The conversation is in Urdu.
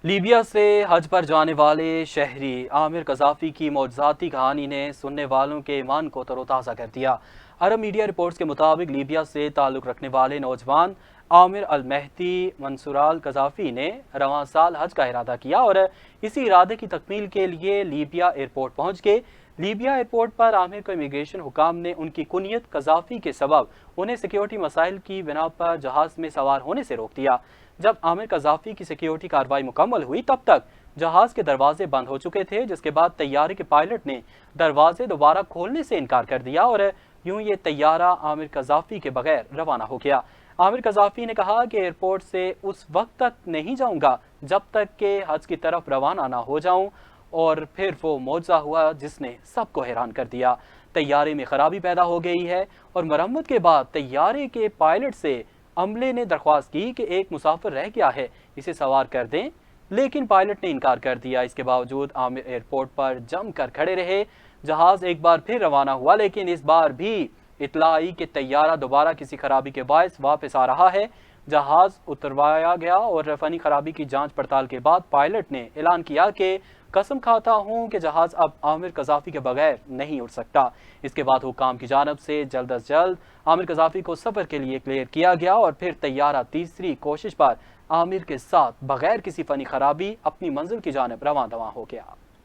لیبیا سے حج پر جانے والے شہری عامر قذافی کی معجزاتی کہانی نے سننے والوں کے ایمان کو تر و تازہ کر دیا۔ عرب میڈیا رپورٹس کے مطابق لیبیا سے تعلق رکھنے والے نوجوان عامر المہدی منصورال قذافی نے رواں سال حج کا ارادہ کیا اور اسی ارادے کی تکمیل کے لیے لیبیا ایئرپورٹ پہنچ گئے۔ لیبیا ایئرپورٹ پر عامر کو امیگریشن حکام نے ان کی کنیت قذافی کے سبب انہیں سیکیورٹی مسائل کی بنا پر جہاز میں سوار ہونے سے روک دیا۔ جب عامر قذافی کی سیکیورٹی کارروائی مکمل ہوئی تب تک جہاز کے دروازے بند ہو چکے تھے، جس کے بعد طیارے کے پائلٹ نے دروازے دوبارہ کھولنے سے انکار کر دیا اور یوں یہ طیارہ عامر قذافی کے بغیر روانہ ہو گیا۔ عامر قذافی نے کہا کہ ایئرپورٹ سے اس وقت تک نہیں جاؤں گا جب تک کہ حج کی طرف روانہ نہ ہو جاؤں، اور پھر وہ معجزہ ہوا جس نے سب کو حیران کر دیا۔ طیارے میں خرابی پیدا ہو گئی ہے اور مرمت کے بعد طیارے کے پائلٹ سے عملے نے درخواست کی کہ ایک مسافر رہ گیا ہے، اسے سوار کر دیں، لیکن پائلٹ نے انکار کر دیا۔ اس کے باوجود عامر ایئرپورٹ پر جم کر کھڑے رہے۔ جہاز ایک بار پھر روانہ ہوا، لیکن اس بار بھی اطلاع آئی کہ طیارہ دوبارہ کسی خرابی کے باعث واپس آ رہا ہے۔ جہاز اتروایا گیا اور فنی خرابی کی جانچ پڑتال کے بعد پائلٹ نے اعلان کیا کہ قسم کھاتا ہوں کہ جہاز اب عامر قذافی کے بغیر نہیں اڑ سکتا۔ اس کے بعد حکام کی جانب سے جلد از جلد عامر قذافی کو سفر کے لیے کلیئر کیا گیا اور پھر طیارہ تیسری کوشش پر عامر کے ساتھ بغیر کسی فنی خرابی اپنی منزل کی جانب رواں دواں ہو گیا۔